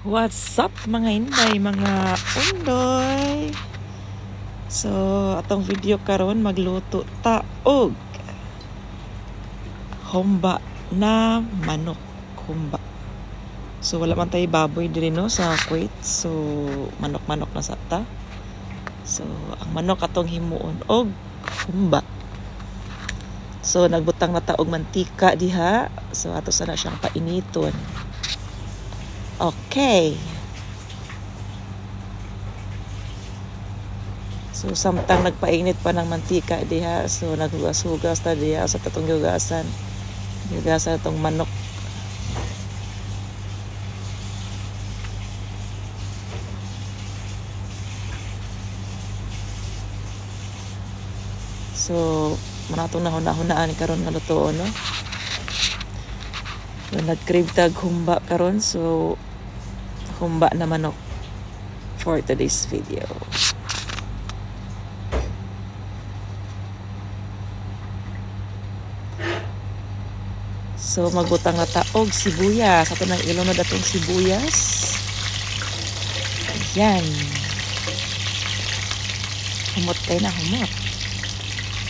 What's up mga Inday, mga undoy? So, atong video karon magluto ta og humba na manok. Humba. So, wala man tayo baboy diri no sa Kuwait. So, manok-manok na sa ta. So, ang manok atong himuon og humba. So, nagbutang na ta og mantika diha. So, ato sana siyang painiton. Okay. So, samtang nagpainit pa ng mantika diha. So, naghugas-hugas ta diha sa tatong hugasan. Hugasan itong manok. So, manatong nahuna-hunaan karon nga lutoon, no? So, nag-crave tag humba karon. So, humba na manok for today's video. So, magbutang na ta og sibuyas. Ato nang ilunod atong sibuyas. Ayan. Humot kayo na, humot.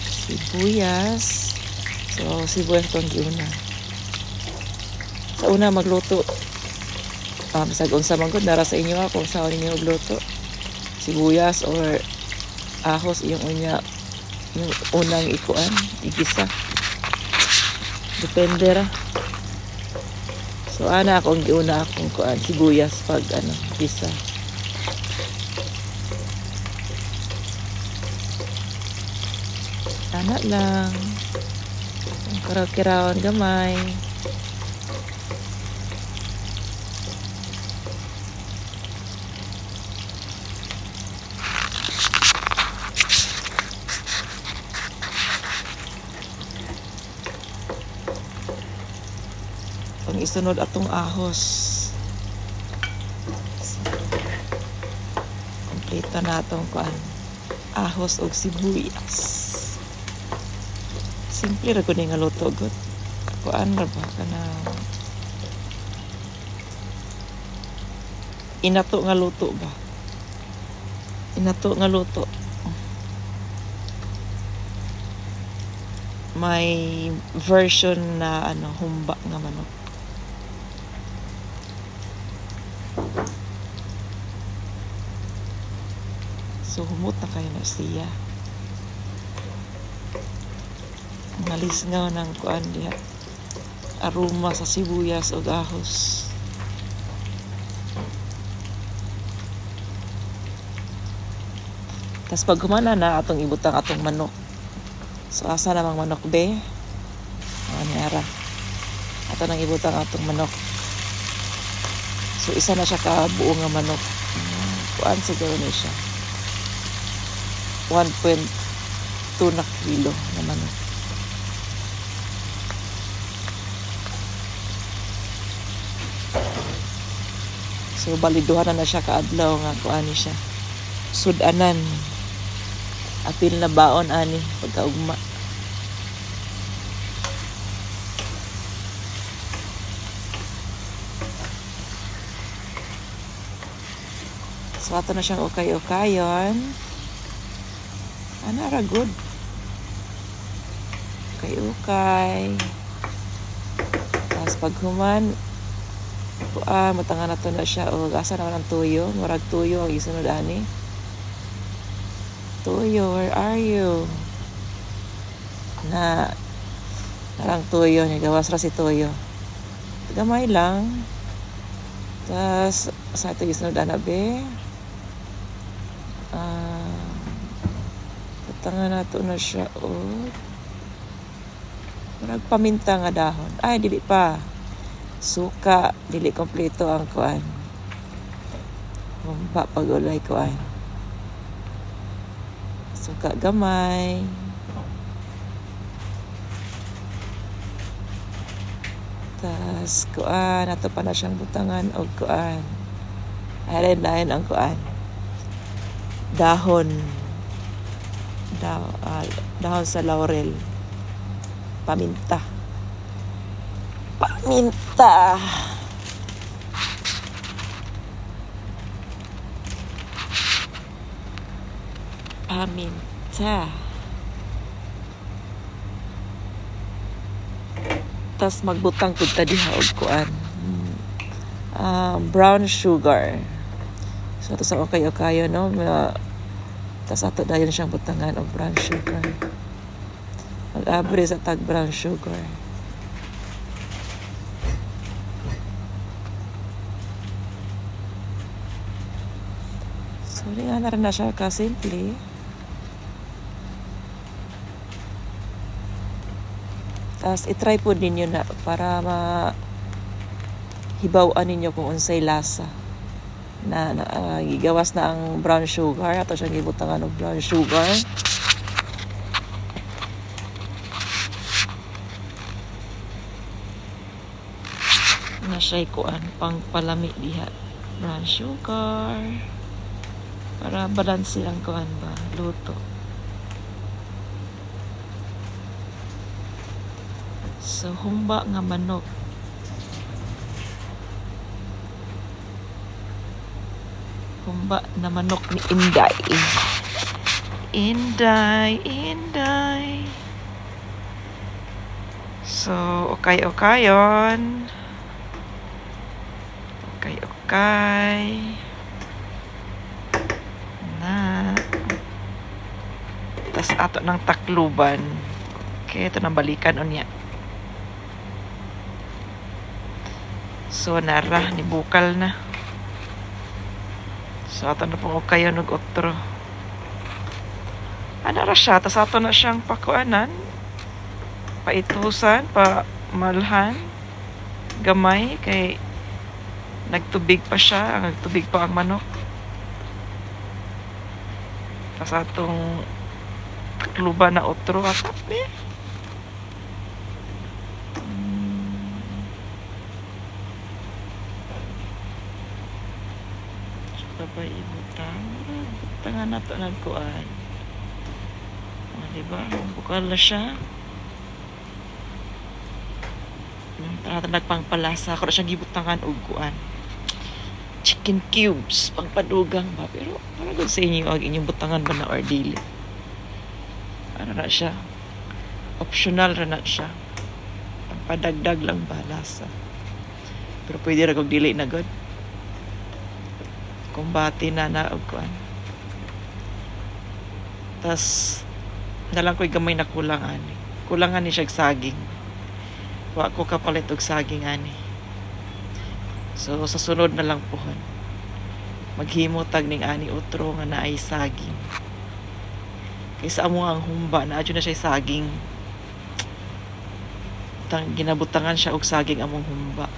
Sibuyas. So, sibuyas itong giuna. Sa una, magluto. Sagong sa manggod, nara sa inyo kung saan ninyo magluto. Sibuyas or ahos, yung unang ikuan, igisa. Depende ra. So, ana akong giuna akong kuan, sibuyas pag isa. Ana lang. Karaw-kirawan gamay. Ang isunod atong ahos. Kompleto na atong kuan. Ahos og sibuyas. Simple ra gud nga luto gud. Kuan ra ba kana inato nga luto ba? Inato nga luto. May version na humba nga manok. So, humot na kayo na siya. Malisngaw ng kuan diha. Aroma sa sibuyas o ahos. Tas pag humana na atong ibutang atong manok. So, asa namang manok be? Niara. Ato nang ibutang atong manok. So, isa na siya kabuo nga manok. Kuan siguro ni siya. 1.2 na kilo na manok. So, baliduhan na siya kaadlaw nga kuani siya. Sudanan. Apil na baon ani pagkaugma. So, ato na siyang ukay-ukayon. Ra good. Ukay-ukay. Tapos pag human, matangan na to na siya. O, asa naman ang tuyo. Murag tuyo ang isunod ani. Tuyo, where are you? Narang tuyo niya. Gawas ra si tuyo. Gamay lang. Tapos, sa ito isunod anabe. Patangan na to na siya. Murag paminta nga dahon. Ay, dili pa. Suka, dili kompleto ang kuan. Humba pag-ulay kuan. Suka gamay. Tas kuan, ato pa na siyang butangan og kuan. Ayan ang kuan. Dahon sa laurel. Paminta. paminta. Tas magbutang pud ta diha og kuan. Brown sugar. So ito sa okay-okayo, no? Tas ato dayon siyang butangan og brown sugar. Mag-abre sa tag brown sugar. So, nga na rin na siya ka-simple. Tas itry po ninyo na para hibaw-an ninyo kung unsay lasa. Gigawas na ang brown sugar. Ato siyang gibutangan og brown sugar. Na siya'y kuan pang palami diha. Brown sugar. Para balanse ang kuan ba, luto. So, humba nga manok. Humba na manok ni Inday. Inday. So, okay-okayon. Okay. Na. Tas ato ng takluban. Okay, ito nang balikan unya. So, nara, nibukal na. So, ato na pong okayon og otro. Ano ra siya? Tas ato na siyang pakuanan. Paitusan, pamalhan. Gamay, kay nagtubig pa siya. Nagtubig pa ang manok. Tas atong takluban na otro. Atap eh. Sabay ibutang. Butangan na ito nagkuan. Diba? Bukal na siya. Nagpangpalasa. Ako na siyang gibutangan og kuan. Chicken cubes. Pangpadugang ba? Pero para gud sa inyo ang inyong butangan ba na or dili. Ano na siya? Optional na siya. Pangpadagdag lang ba lasa. Pero pwede ra kog dili na gud. Kumbati na og kuan. Tas nalang ko'y gamay na kulang ani. Kulangan ni siya saging. Wa ko kapalit og saging ani. So sa sunod na lang pohon. Maghimotag ning ani utro nga naay saging. Kaysa amo ang humba na adyo na siya saging. Ginabutangan siya og saging among humba.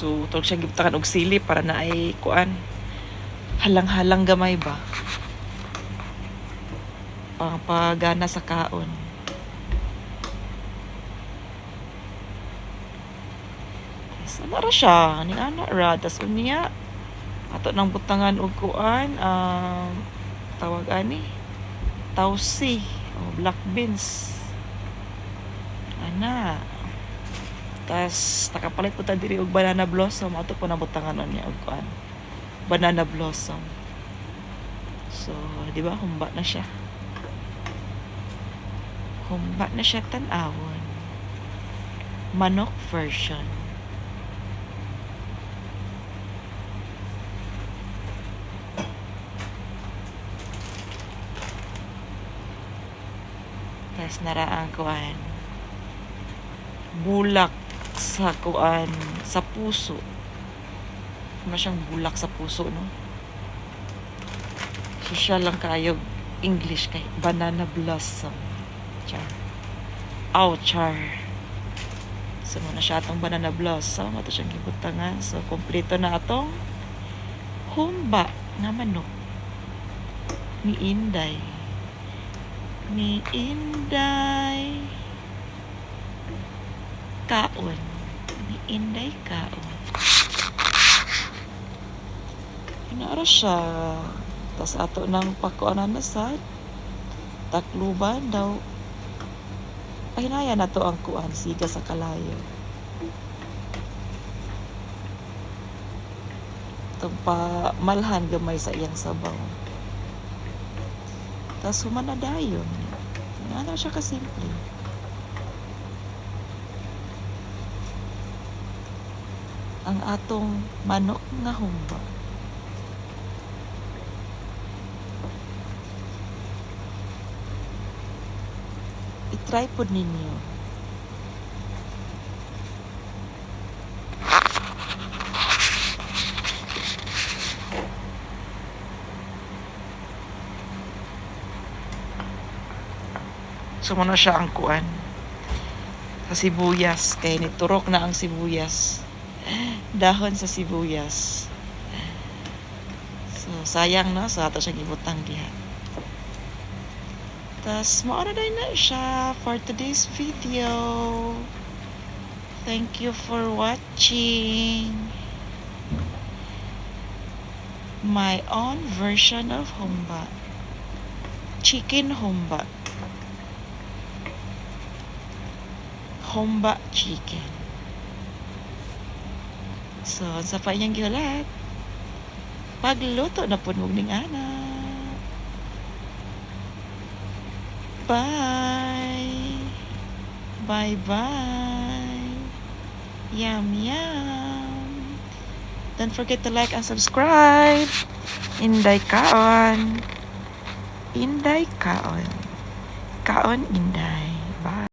So, tulog siya gibutakan og sili para na ay kuan. Halang-halang gamay ba? Pagana sa kaon. Sana ra siya. Ni ana ra. Tas unya. Ato nang butangan og kuan. Tawag ani. Tausi. O black beans. Ana. Tas nakapalit po ta diri og banana blossom. Ato po nabutangan niya og kuan. Banana blossom. So, di ba humba na siya. Humba na siya tan-awon. Manok version. Tas naraang kuan. Bulak sa kuan sa puso. Ano siyang bulak sa puso, no? So siya lang kayo English kay banana blossom. Char. Char. So muna siya atong banana blossom. Ato siyang gibutangan. So kompleto na atong humba na manok ni Inday. kaon. Ni Inday kaon. Inaara siya. Tas ato nang pakuanan na sad. Takluban daw. Ay naya na to ang kuan siga sa kalayo. Itong pa malhan gamay sa iyang sabaw. Tas humana dayon. Ano siya kasimple. Ang atong manok nga humba. I-try po ninyo. So, muna siya ang kuan. Sa sibuyas. Kaya niturok na ang sibuyas. Dahon sa sibuyas. So, sayang na. So, ato siyang ibutang diha. Tas, mauna na siya for today's video. Thank you for watching my own version of humba. Chicken humba. Humba chicken. So, sa pa iyang giulat. Pagluto na po ning ana. Bye. Bye-bye. Yum, yum. Don't forget to like and subscribe. Inday kaon. Inday kaon. Kaon Inday. Bye.